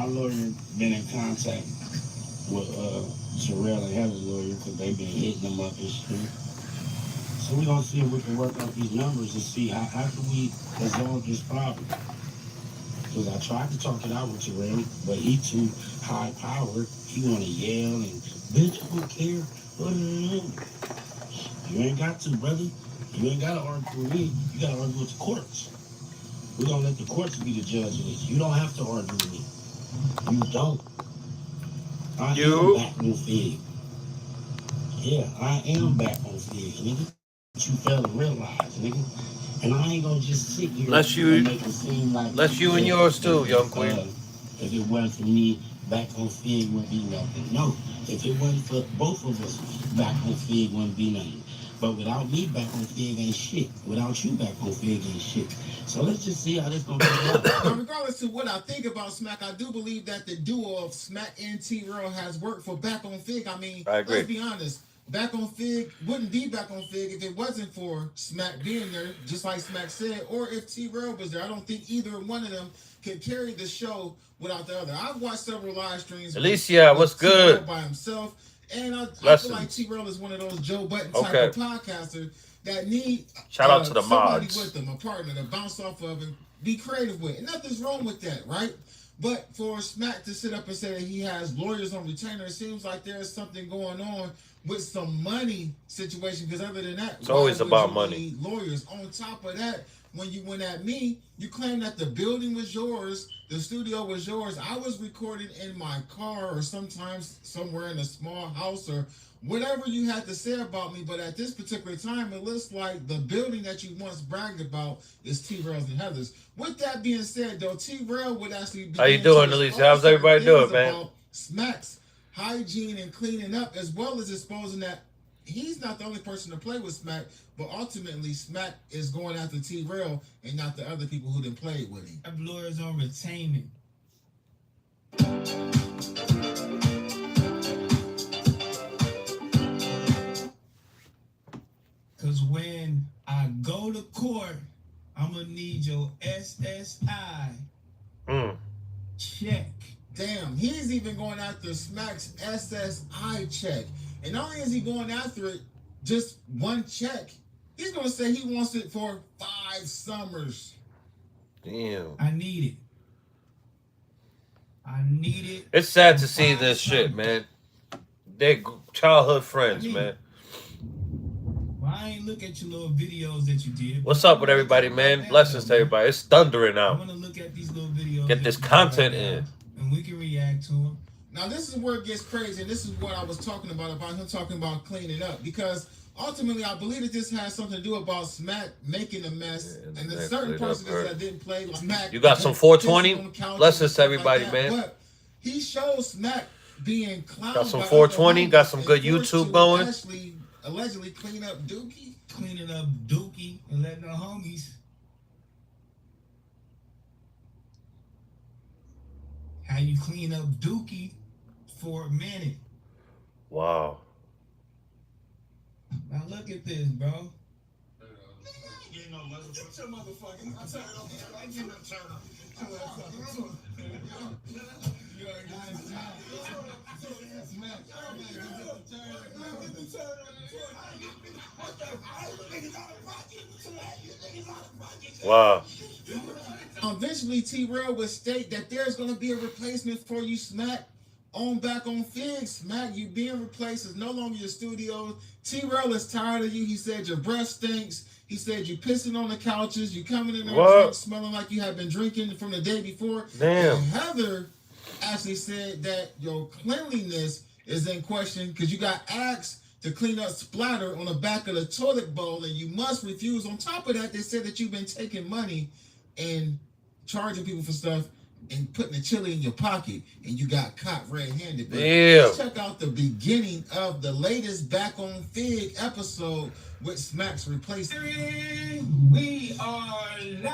lawyer been in contact with Terrell and Heather's lawyer because they've been hitting them up and shit. So we're gonna see if we can work out these numbers and see how can we resolve this problem. Because I tried to talk it out with Terrell, but he too high powered. He wanna yell and bitch, I don't care. You ain't got to, brother. You ain't gotta argue with me. You gotta argue with the courts. We're gonna let the courts be the judge of this. You don't have to argue with me. You don't. I am back on Figg. Yeah, I am back on Figg, nigga. But you fail to realize, nigga. And I ain't gonna just sit here and make it seem like you and yours too, young queen. If it wasn't for me, back on Figg wouldn't be nothing. No, if it wasn't for both of us, back on Figg wouldn't be nothing. But without me back on Figg ain't shit. Without you back on Figg ain't shit. So let's just see how this gonna play out. Now, regardless of what I think about Smack, I do believe that the duo of Smack and T-Rail has worked for Back on Figg. I mean, let's be honest. Back on Figg wouldn't be Back on Figg if it wasn't for Smack being there, just like Smack said, or if T-Rail was there. I don't think either one of them could carry the show without the other. I've watched several live streams. Alicia, what's good? By himself. And I feel like T-Rail is one of those Joe Budden type of podcasters that need shout out to the somebody mods with them, a partner to bounce off of and be creative with. And nothing's wrong with that, right? But for Smack to sit up and say that he has lawyers on retainer, it seems like there's something going on with some money situation. Because other than that, it's always about money. Lawyers. On top of that, when you went at me, you claimed that the building was yours, the studio was yours. I was recording in my car or sometimes somewhere in a small house or whatever you had to say about me. But at this particular time, it looks like the building that you once bragged about is T-Rail's and Heather's. With that being said, though, T-Rail would actually be... How you doing, Elise? How's everybody doing, man? Smack's hygiene and cleaning up, as well as exposing that he's not the only person to play with Smack, but ultimately Smack is going after T-Rail and not the other people who didn't play with him. Have lawyers on retainment. Cause when I go to court, I'm gonna need your SSI check. Damn, he's even going after Smack's SSI check. And not only is he going after it, just one check, he's going to say he wants it for 5 summers. Damn. I need it. It's sad to see this shit, man. They're childhood friends, man. Well, I ain't look at your little videos that you did. What's up with everybody, man? Blessings to everybody. It's thundering out. I want to look at these little videos. Get this content in. And we can react to them. Now, this is where it gets crazy, and this is what I was talking about him talking about cleaning up, because ultimately, I believe that this has something to do about Smack making a mess, and there's certain parts of this that didn't play. Like Smack, you got some 420? Blessings to everybody, like man. But he shows Smack being clowned. Got some 420, got some good YouTube going. Allegedly clean up Dookie. Cleaning up Dookie and letting the homies. How you clean up Dookie for a minute. Wow. Now look at this, bro. Get your motherfucking. I turn it on. I get no turn on. Wow. Eventually, T-Rail would state that there's going to be a replacement for you, Smack. On Back on Figg, Smack, you being replaced is no longer your studio. T-Rail is tired of you. He said your breath stinks. He said you pissing on the couches. You coming in there smelling like you have been drinking from the day before. Damn. And Heather actually said that your cleanliness is in question because you got asked to clean up splatter on the back of the toilet bowl and you must refuse. On top of that, they said that you've been taking money and charging people for stuff and putting the chili in your pocket, and you got caught red-handed. Let's check out the beginning of the latest Back on Figg episode with Smack's replacement. We are live.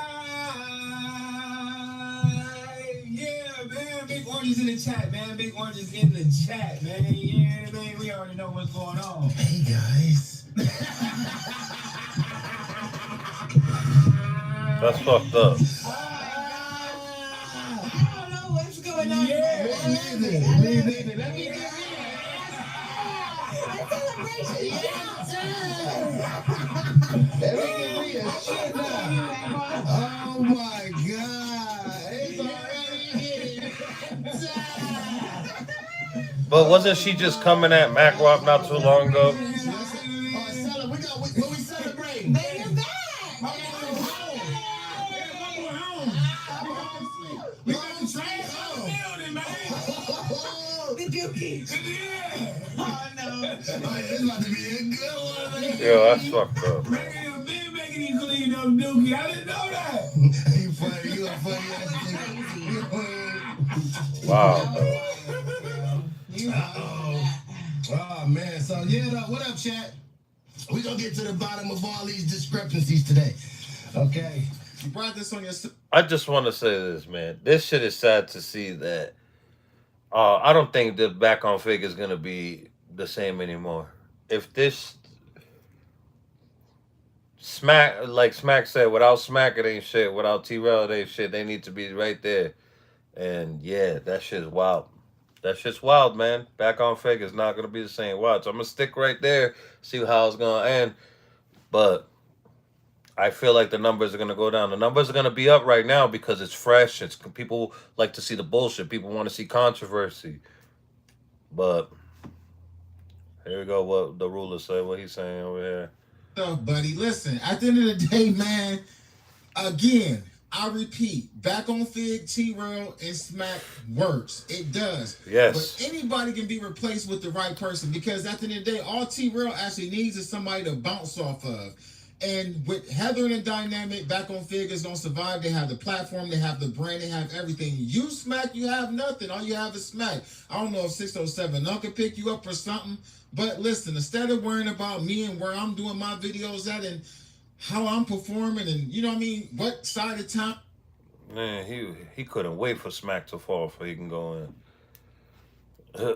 Yeah, man. Big Orange is in the chat, man. Big Orange is in the chat, man. Yeah, man. We already know what's going on. Hey, guys. That's fucked up. Yeah. Let me get me a shit now. Oh my God. It's already But wasn't she just coming at MacWap not too long ago? What we celebrating? Baby, you're back. The Dookies. Oh, no. It's about to be a good one. Yo, that's fucked up. Been making you clean up dookie. I didn't know that. You funny. You a funny ass nigga. Wow. Oh, man. So, yeah, though. What up, chat? We gonna get to the bottom of all these discrepancies today. Okay. You brought this on your... I just want to say this, man. This shit is sad to see that. I don't think the back on Figg is gonna be the same anymore. If this Smack, like Smack said, without Smack it ain't shit. Without T-Rail it ain't shit. They need to be right there. And yeah, that shit's wild. That shit's wild, man. Back on Figg is not gonna be the same. Watch, I'm gonna stick right there, see how it's gonna end. But I feel like the numbers are gonna go down. The numbers are gonna be up right now because it's fresh. It's people like to see the bullshit. People want to see controversy. But here we go. What the ruler say? What he's saying over here. So, buddy, listen. At the end of the day, man. Again, I repeat. Back on Figg, T-Rail, and Smack works. It does. Yes. But anybody can be replaced with the right person because at the end of the day, all T-Rail actually needs is somebody to bounce off of. And with Heather and the dynamic, back on Figg is going to survive. They have the platform, they have the brand, they have everything. You Smack, you have nothing. All you have is Smack. I don't know if 607 can pick you up or something. But listen, instead of worrying about me and where I'm doing my videos at and how I'm performing and, you know what I mean, what side of town. Man, he couldn't wait for Smack to fall so he can go in.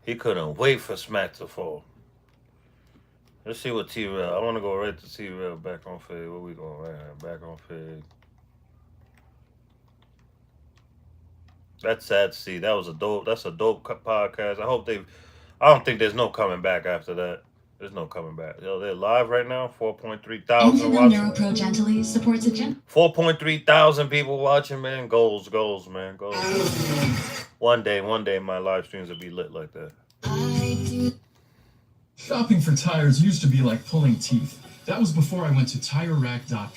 He couldn't wait for Smack to fall. Let's see what T-Rail. I want to go right to T-Rail back on Figg. Where we going right here? Back on Figg. That's sad to see. That's a dope podcast. I don't think there's no coming back after that. There's no coming back. Yo, they're live right now. 4.3 thousand watching. NeuroPro gently supports a 4.3 thousand people watching, man. Goals, man. Goals. One day, my live streams will be lit like that. Shopping for tires used to be like pulling teeth. That was before I went to TireRack.com.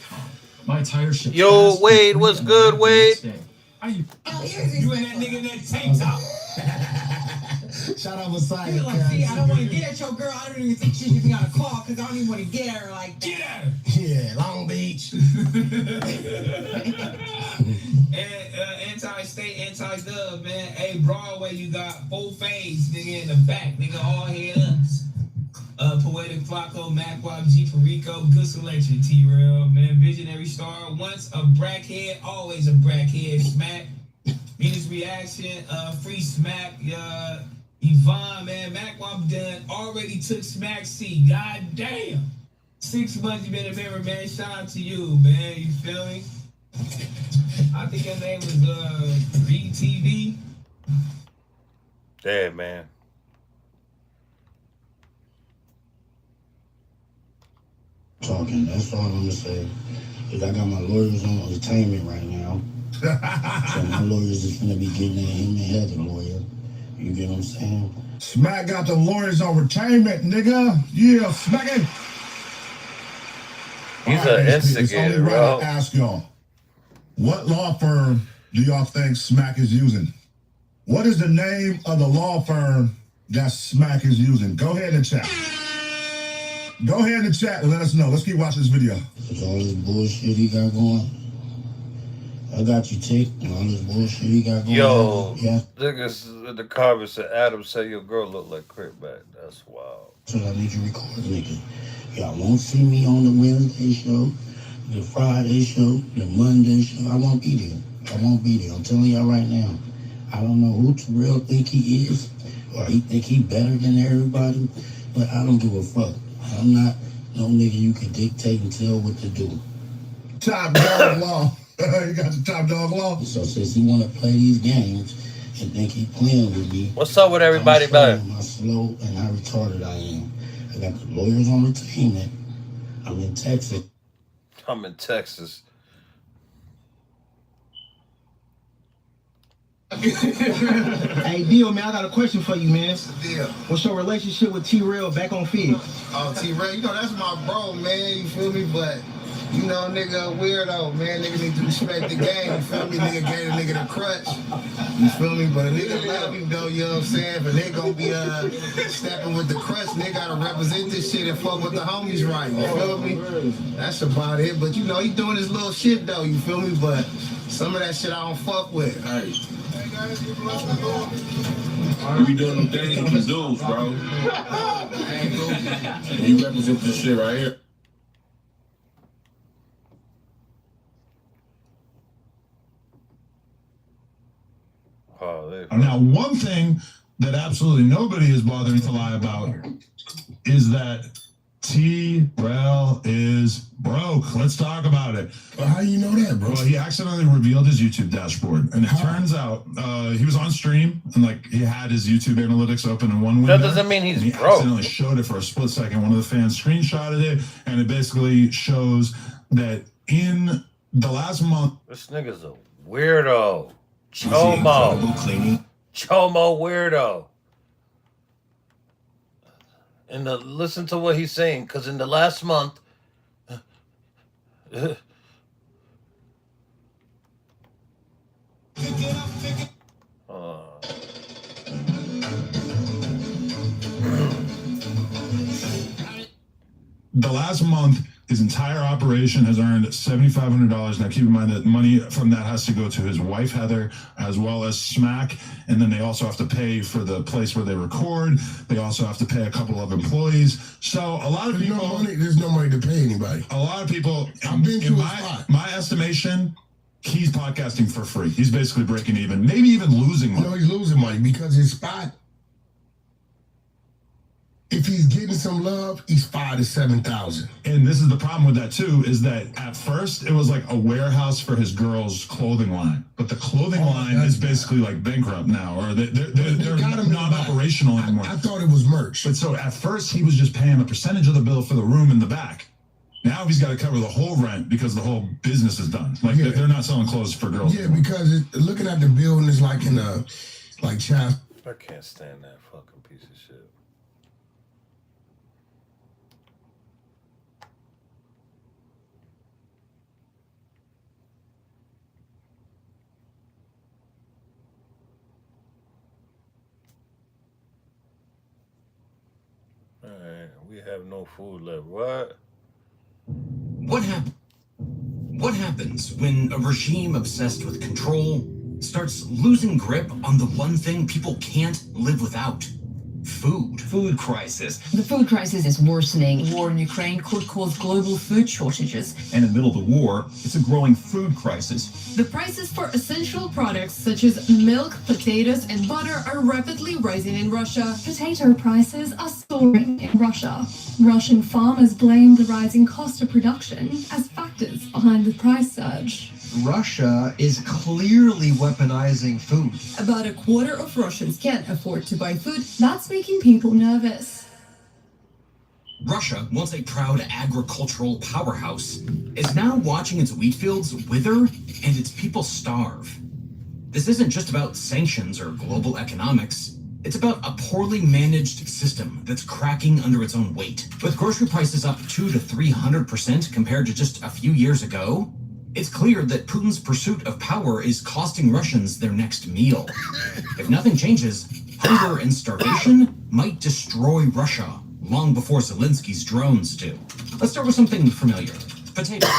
My tire ship. Yo, Wade, what's good, Wade? You and that nigga in that tank top. Shout out Messiah. You're like, see, I don't want to get at your girl. I don't even think she should be on a call because I don't even want to get at her like that. Get at her. Yeah, Long Beach. Anti-state, anti-dub, man. Hey, Broadway, you got full phase, nigga, in the back. Nigga, all heads. Poetic Flacco, MacWap, G Perico, good selection, T-Rail, man. Visionary star, once a brackhead, always a brackhead. Smack. Venus Reaction, Free Smack, Yvonne, man. MacWap done already took Smack's seat. God damn. 6 months you been a member, man. Shout out to you, man. You feel me? I think her name was VTV. Damn, man. Talking, that's all I'm gonna say. Cause I got my lawyers on entertainment right now. So my lawyers is gonna be getting at him and Heather lawyer. You get what I'm saying? Smack got the lawyers on retainment, nigga. Yeah, smack it. He's All right, an it's instigator, only right bro. to ask y'all, what law firm do y'all think Smack is using? What is the name of the law firm that Smack is using? Go ahead and chat. Go ahead and chat and let us know. Let's keep watching this video. With all this bullshit he got going. I got you, Tick. All this bullshit he got going. Yo, Yeah. niggas in the comments said Adam said your girl look like Crip back. That's wild. So I need you to record, nigga. Y'all won't see me on the Wednesday show, the Friday show, the Monday show. I won't be there. I won't be there. I'm telling y'all right now. I don't know who Terrell think he is, or he think he better than everybody, but I don't give a fuck. I'm not no nigga you can dictate and tell what to do. Top dog law. You got the top dog law. So since he want to play these games, and they keep playing with me. What's up with everybody, I'm showing man? how slow and how retarded I am. I got the lawyers on retainment. I'm in Texas. I'm in Texas. Hey, Dio, man, I got a question for you, man. Deal. What's your relationship with T-Rail back on Figg? Oh, T-Ray, you know, that's my bro, man, you feel me? But, you know, nigga, a weirdo, man. Nigga need to respect the game, you feel me? Nigga gave a nigga the crutch, you feel me? But a nigga love him, though, you know what I'm saying? But they gonna be stepping with the crutch, nigga gotta represent this shit and fuck with the homies right, you feel me? That's about it. But, you know, he doing his little shit, though, you feel me? But some of that shit I don't fuck with. Hey. I be doing them things with the dudes, bro. And you represent this shit right here. Oh, now, one thing that absolutely nobody is bothering to lie about is that T-Rail is broke. Let's talk about it. Well, how you know that, bro? Well, he accidentally revealed his YouTube dashboard, and it turns out he was on stream and like he had his YouTube analytics open in one window. That doesn't mean he's and he broke. accidentally showed it for a split second. One of the fans screenshotted it, and it basically shows that in the last month, this nigga's a weirdo. Chomo weirdo. And listen to what he's saying, because in the last month, the last month, his entire operation has earned $7,500. Now, keep in mind that money from that has to go to his wife, Heather, as well as Smack. And then they also have to pay for the place where they record. They also have to pay a couple of employees. So a lot of people... There's no money to pay anybody. A lot of people... I've been to my estimation, he's podcasting for free. He's basically breaking even. Maybe even losing money. No, he's losing money because his spot... If he's getting some love, he's 5,000 to 7,000. And this is the problem with that too, is that at first it was like a warehouse for his girl's clothing line, but the clothing line is basically like bankrupt now, or they're not operational anymore. I thought it was merch. But so at first he was just paying a percentage of the bill for the room in the back. Now he's got to cover the whole rent because the whole business is done. Like they're not selling clothes for girls. Yeah, because looking at the building is like in a child. I can't stand that fucking piece of shit. Alright, we have no food left. What? What happens when a regime obsessed with control starts losing grip on the one thing people can't live without? Food. Food crisis. The food crisis is worsening. War in Ukraine could cause global food shortages. And in the middle of the war, it's a growing food crisis. The prices for essential products such as milk, potatoes, and butter are rapidly rising in Russia. Potato prices are soaring in Russia. Russian farmers blame the rising cost of production as factors behind the price surge. Russia is clearly weaponizing food. About a quarter of Russians can't afford to buy food. That's making people nervous. Russia, once a proud agricultural powerhouse, is now watching its wheat fields wither and its people starve. This isn't just about sanctions or global economics. It's about a poorly managed system that's cracking under its own weight. With grocery prices up 200 to 300% compared to just a few years ago, it's clear that Putin's pursuit of power is costing Russians their next meal. If nothing changes, hunger and starvation might destroy Russia long before Zelensky's drones do. Let's start with something familiar. Potatoes.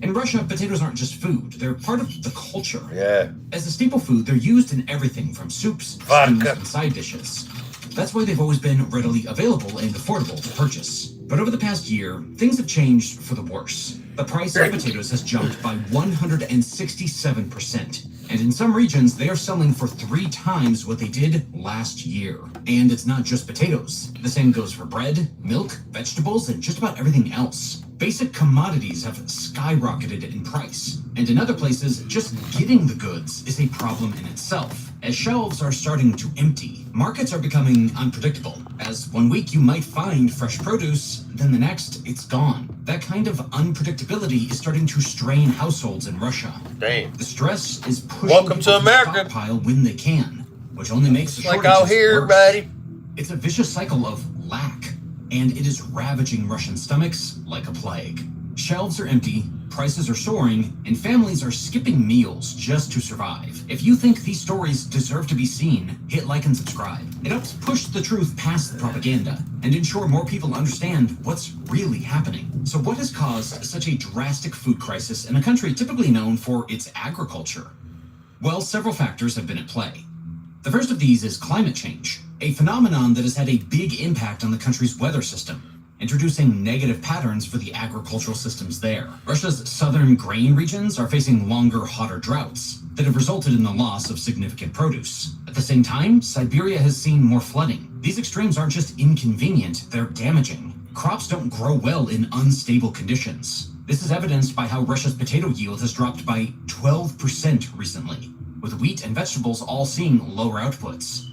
In Russia, potatoes aren't just food. They're part of the culture. Yeah. As a staple food, they're used in everything from soups, stews, and side dishes. That's why they've always been readily available and affordable to purchase. But over the past year, things have changed for the worse. The price of potatoes has jumped by 167%. And in some regions, they are selling for 3 times what they did last year. And it's not just potatoes. The same goes for bread, milk, vegetables, and just about everything else. Basic commodities have skyrocketed in price, and in other places, just getting the goods is a problem in itself. As shelves are starting to empty, markets are becoming unpredictable. As one week you might find fresh produce, then the next it's gone. That kind of unpredictability is starting to strain households in Russia. Damn. The stress is pushing Welcome people to America. stockpile when they can, which only makes the Like shortages out here, worse. buddy. It's a vicious cycle of lack, and it is ravaging Russian stomachs like a plague. Shelves are empty, prices are soaring, and families are skipping meals just to survive. If you think these stories deserve to be seen, hit like and subscribe. It helps push the truth past the propaganda and ensure more people understand what's really happening. So what has caused such a drastic food crisis in a country typically known for its agriculture? Well, several factors have been at play. The first of these is climate change, a phenomenon that has had a big impact on the country's weather system, introducing negative patterns for the agricultural systems there. Russia's southern grain regions are facing longer, hotter droughts that have resulted in the loss of significant produce. At the same time, Siberia has seen more flooding. These extremes aren't just inconvenient, they're damaging. Crops don't grow well in unstable conditions. This is evidenced by how Russia's potato yield has dropped by 12% recently, with wheat and vegetables all seeing lower outputs.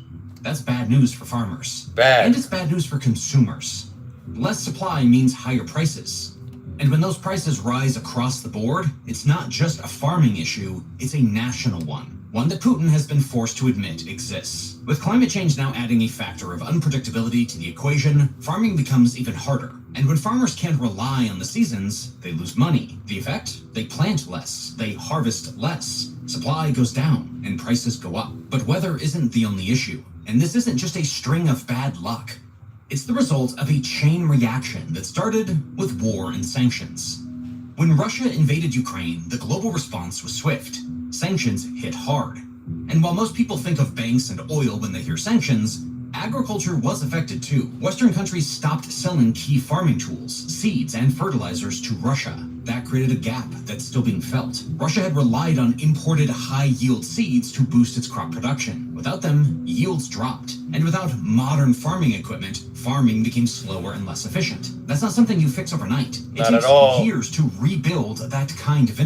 That's bad news for farmers. Bad. And it's bad news for consumers. Less supply means higher prices. And when those prices rise across the board, it's not just a farming issue, it's a national one that Putin has been forced to admit exists. With climate change now adding a factor of unpredictability to the equation, farming becomes even harder. And when farmers can't rely on the seasons, they lose money. The effect? They plant less, they harvest less. Supply goes down, and prices go up. But weather isn't the only issue. And this isn't just a string of bad luck. It's the result of a chain reaction that started with war and sanctions. When Russia invaded Ukraine, the global response was swift. Sanctions hit hard. And while most people think of banks and oil when they hear sanctions, agriculture was affected too. Western countries stopped selling key farming tools, seeds, and fertilizers to Russia. That created a gap that's still being felt. Russia had relied on imported high-yield seeds to boost its crop production. Without them, yields dropped. And without modern farming equipment, farming became slower and less efficient. That's not something you fix overnight. It Not takes at all. years to rebuild that kind of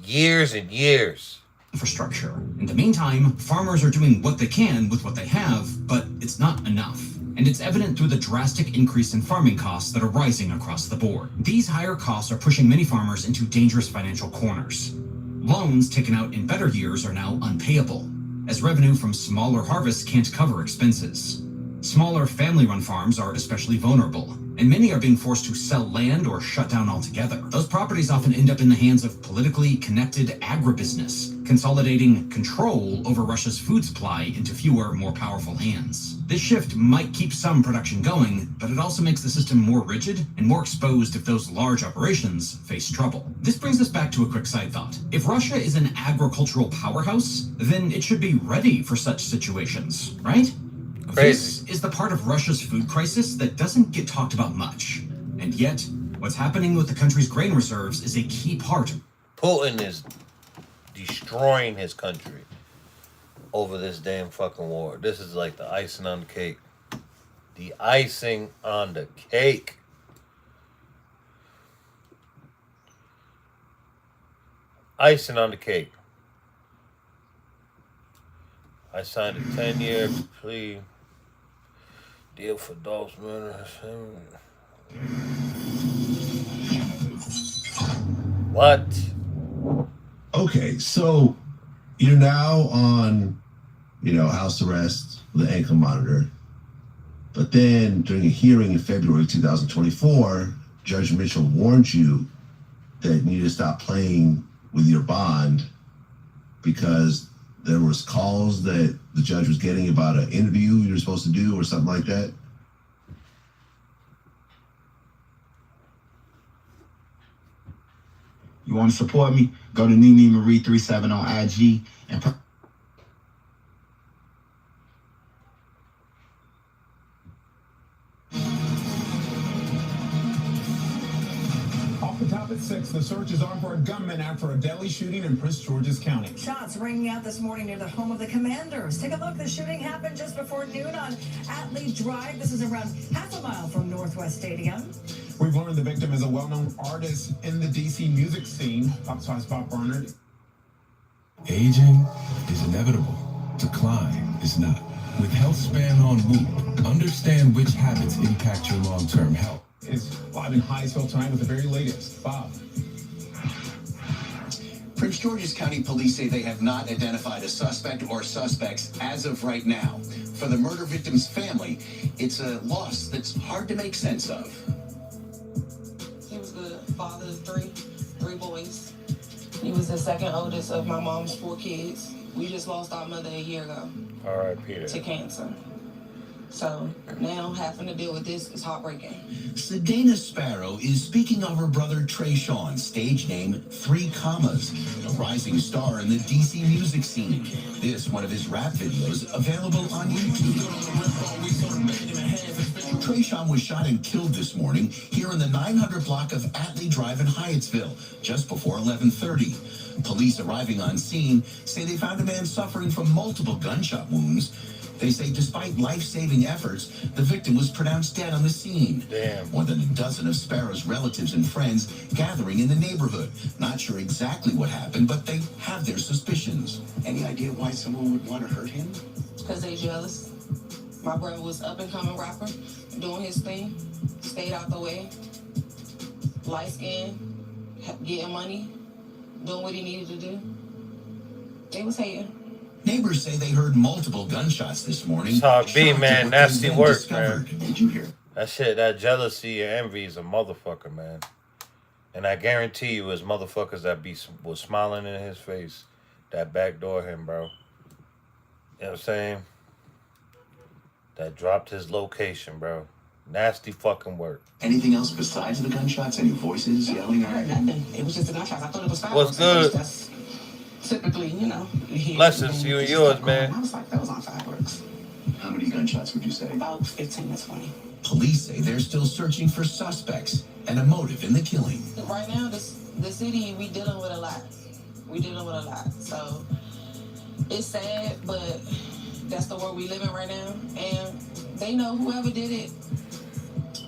Years and years. infrastructure. In the meantime, farmers are doing what they can with what they have, but it's not enough. And it's evident through the drastic increase in farming costs that are rising across the board. These higher costs are pushing many farmers into dangerous financial corners. Loans taken out in better years are now unpayable, as revenue from smaller harvests can't cover expenses. Smaller family-run farms are especially vulnerable, and many are being forced to sell land or shut down altogether. Those properties often end up in the hands of politically connected agribusiness, consolidating control over Russia's food supply into fewer, more powerful hands. This shift might keep some production going, but it also makes the system more rigid and more exposed if those large operations face trouble. This brings us back to a quick side thought. If Russia is an agricultural powerhouse, then it should be ready for such situations, right? Crazy. This is the part of Russia's food crisis that doesn't get talked about much. And yet, what's happening with the country's grain reserves is a key part. Putin is destroying his country over this damn fucking war. This is like the icing on the cake. The icing on the cake. Icing on the cake. I signed a 10-year plea deal for Dolph's murder. What? Okay, so you're now on, house arrest with an ankle monitor. But then during a hearing in February 2024, Judge Mitchell warned you that you need to stop playing with your bond because there was calls that the judge was getting about an interview you were supposed to do or something like that. You want to support me? Go to Nene Marie 37 on IG and Off the top at 6, the search is on for a gunman after a deadly shooting in Prince George's County. Shots ringing out this morning near the home of the Commanders. Take a look. The shooting happened just before noon on Atlee Drive. This is around half a mile from Northwest Stadium. We've learned the victim is a well-known artist in the DC music scene. Pop Size Bob Barnard. Aging is inevitable. Decline is not. With HealthSpan on Whoop, understand which habits impact your long-term health. Is live in Hyattsville tonight with the very latest. Bob. Prince George's County Police say they have not identified a suspect or suspects as of right now. For the murder victim's family, it's a loss that's hard to make sense of. He was the father of three boys. He was the second oldest of my mom's 4 kids. We just lost our mother a year ago. All right, Peter. To cancer. So now having to deal with this is heartbreaking. Sedana Sparrow is speaking of her brother Trayshawn, stage name 3 Commas, a rising star in the DC music scene. This one of his rap videos available on YouTube. Trayshawn was shot and killed this morning here in the 900 block of Atlee Drive in Hyattsville, just before 11:30. Police arriving on scene say they found a man suffering from multiple gunshot wounds. They say despite life-saving efforts, the victim was pronounced dead on the scene. Damn. More than a dozen of Sparrow's relatives and friends gathering in the neighborhood. Not sure exactly what happened, but they have their suspicions. Any idea why someone would want to hurt him? Because they jealous. My brother was up-and-coming rapper, doing his thing, stayed out the way, light-skinned, getting money, doing what he needed to do. They was hating. Neighbors say they heard multiple gunshots this morning. Talk B, man. Nasty work, man. Did you hear? That shit, that jealousy and envy is a motherfucker, man. And I guarantee you, it's motherfuckers that was smiling in his face that backdoor him, bro. You know what I'm saying? That dropped his location, bro. Nasty fucking work. Anything else besides the gunshots? Any voices yelling? I heard nothing. It was just the gunshots. I thought it was What's fireworks. good? That's typically, you know. Blessings to you and yours, man. I was like, that was on fireworks. How many gunshots would you say? About 15 to 20. Police say they're still searching for suspects and a motive in the killing. Right now, the city, we dealing with a lot. So it's sad, but that's the world we live in right now. And they know whoever did it,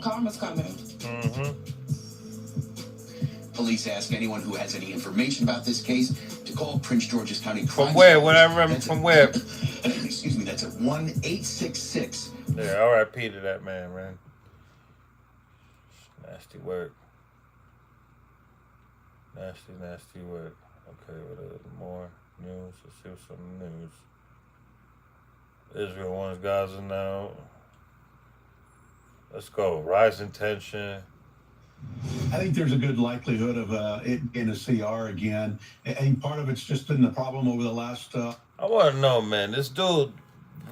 karma's coming. Mm-hmm. Police ask anyone who has any information about this case to call Prince George's County Crime. From where? From where? Excuse me, that's at 1-866. Yeah, R.I.P. to that man. Nasty work. Nasty work. Okay, what is more news? Let's see what's on the news. Israel wants Gaza now. Let's go. Rising tension. I think there's a good likelihood of it being a CR again. And part of it's just been the problem over the last... I want to know, man. This dude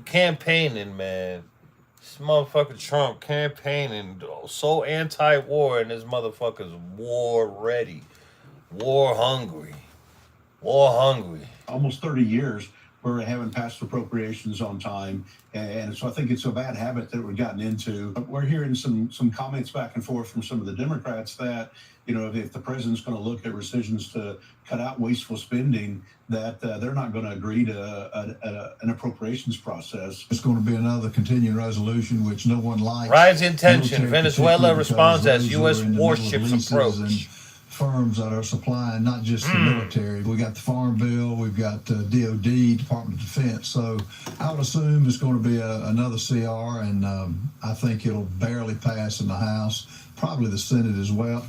campaigning, man. This motherfucker Trump campaigning. So anti-war, and this motherfucker's war ready. War hungry. Almost 30 years where we haven't passed appropriations on time. And so I think it's a bad habit that we've gotten into. We're hearing some comments back and forth from some of the Democrats that, you know, if the president's going to look at rescissions to cut out wasteful spending, that they're not going to agree to an appropriations process. It's going to be another continuing resolution, which no one likes. Rising tension. Venezuela responds as U.S. warships approach. Firms that are supplying not just the military. We got the Farm Bill, we've got DOD, Department of Defense. So I would assume it's going to be another CR, and I think it'll barely pass in the House, probably the Senate as well.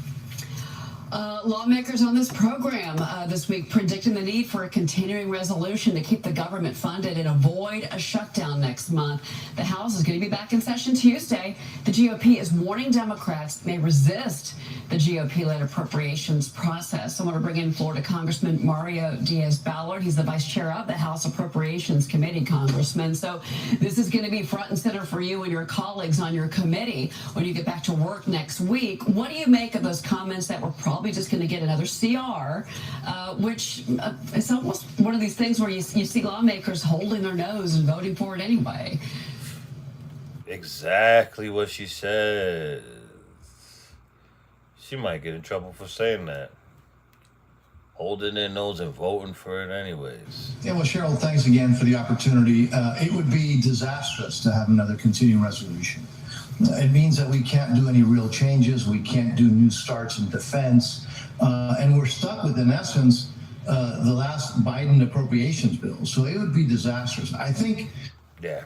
Lawmakers on this program this week predicting the need for a continuing resolution to keep the government funded and avoid a shutdown next month. The House is going to be back in session Tuesday. The GOP is warning Democrats may resist the GOP-led appropriations process. I want to bring in Florida Congressman Mario Diaz-Balart. He's the vice chair of the House Appropriations Committee, Congressman. So this is going to be front and center for you and your colleagues on your committee when you get back to work next week. What do you make of those comments that we're probably just going to get another CR, which it's almost one of these things where you see lawmakers holding their nose and voting for it anyway? Exactly what she said. She might get in trouble for saying that. Holding their nose and voting for it anyways. Yeah, well, Cheryl, thanks again for the opportunity. It would be disastrous to have another continuing resolution. It means that we can't do any real changes. We can't do new starts in defense. And we're stuck with, in essence, the last Biden appropriations bill. So it would be disastrous. I think. Yeah.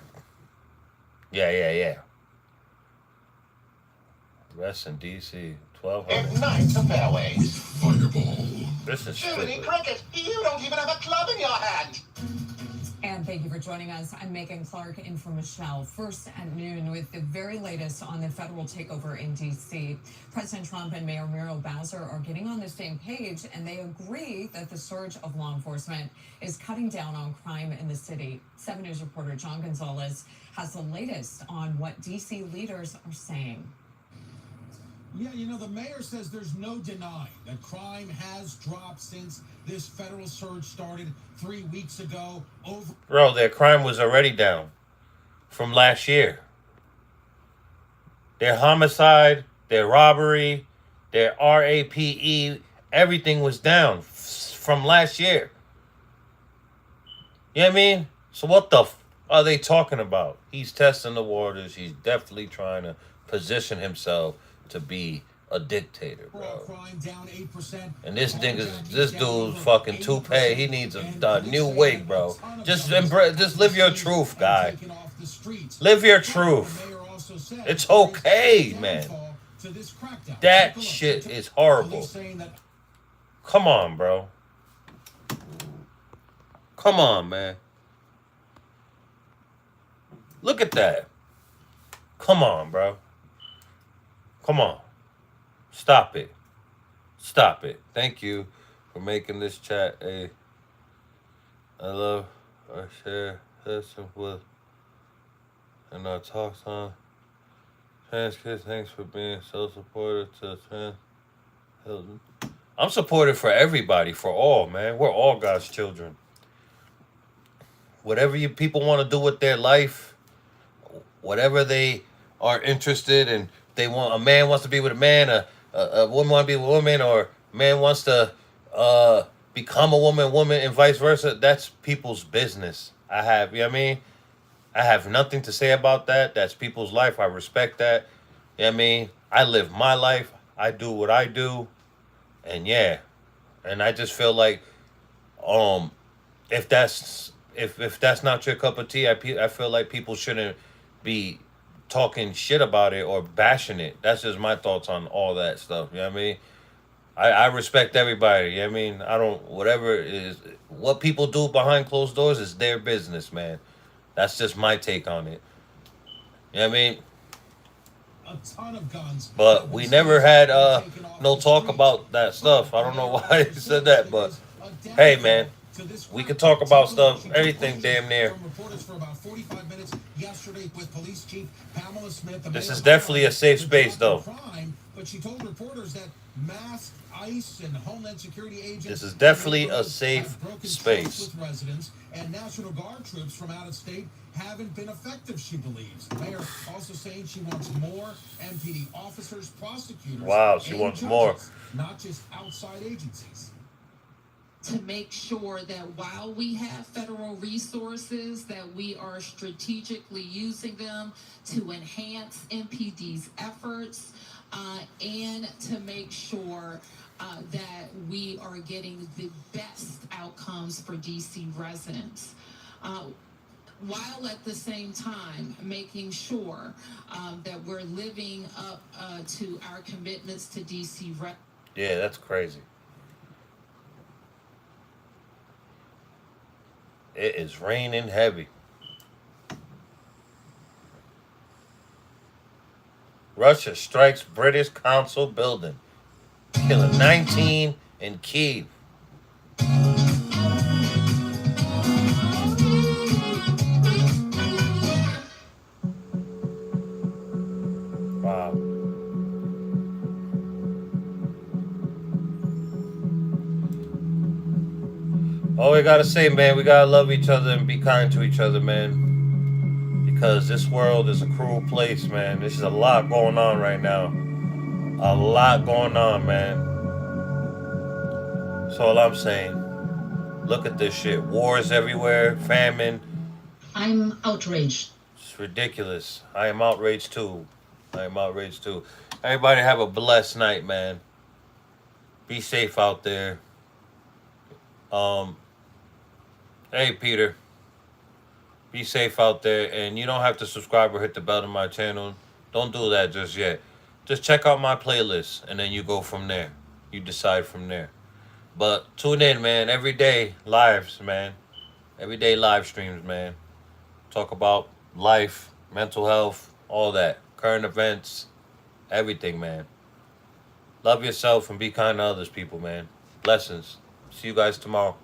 Rest in D.C. 1200. Ignite the fairways. With Fireball. This is Jiminy stupid. Cricket, you don't even have a club in your hand. And thank you for joining us. I'm Megan Clark in for Michelle. First at noon with the very latest on the federal takeover in D.C. President Trump and Mayor Muriel Bowser are getting on the same page, and they agree that the surge of law enforcement is cutting down on crime in the city. 7 News reporter John Gonzalez has the latest on what D.C. leaders are saying. Yeah, you know, the mayor says there's no denying that crime has dropped since this federal surge started 3 weeks ago. Bro, their crime was already down from last year. Their homicide, their robbery, their RAPE, everything was down from last year. You know what I mean? So what the are they talking about? He's testing the waters. He's definitely trying to position himself to be a dictator, bro. And this dude's fucking toupee. He needs a new wig, bro. Just live your truth, guy. Live your truth. It's okay, man. That shit is horrible. Come on, bro. Come on, man. Look at that. Come on, bro. Come on. Stop it. Stop it. Thank you for making this chat a I love our share session with and our talks on trans kids. Thanks for being so supportive to trans. I'm supportive for everybody, for all, man. We're all God's children. Whatever you people want to do with their life, whatever they are interested in. They want a man wants to be with a man, a woman wants to be with a woman, or a man wants to become a woman, and vice versa. That's people's business. You know what I mean? I have nothing to say about that. That's people's life. I respect that. You know what I mean? I live my life. I do what I do. And yeah. And I just feel like if that's not your cup of tea, I feel like people shouldn't be talking shit about it or bashing it. That's just my thoughts on all that stuff. You know what I mean? I respect everybody. You know what I mean? I don't, whatever it is, what people do behind closed doors is their business, man. That's just my take on it. You know what I mean? A ton of guns. But we never had no talk about that stuff. I don't know why he said that, but hey, man, we could talk about stuff, everything damn near. This is definitely a safe space, though. But she told reporters that masked ICE and Homeland Security agents. This is definitely a safe space. With residents and National Guard troops from out of state haven't been effective, she believes. The mayor also saying she wants more MPD officers, prosecutors. Wow, she wants more. Not just outside agencies. To make sure that while we have federal resources, that we are strategically using them to enhance MPD's efforts and to make sure that we are getting the best outcomes for DC residents. While at the same time making sure that we're living up to our commitments to DC. Yeah, that's crazy. It is raining heavy. Russia strikes British consul building, killing 19 in Kyiv. Wow. All we gotta say, man, we gotta love each other and be kind to each other, man. Because this world is a cruel place, man. There's a lot going on right now. A lot going on, man. That's all I'm saying. Look at this shit. Wars everywhere, famine. I'm outraged. It's ridiculous. I am outraged too. I am outraged too. Everybody have a blessed night, man. Be safe out there. Hey Peter. Be safe out there, and you don't have to subscribe or hit the bell to my channel. Don't do that just yet. Just check out my playlist, and then you go from there. You decide from there. But tune in, man. Every day, lives, man. Every day, live streams, man. Talk about life, mental health, all that. Current events, everything, man. Love yourself and be kind to others, people, man. Blessings. See you guys tomorrow.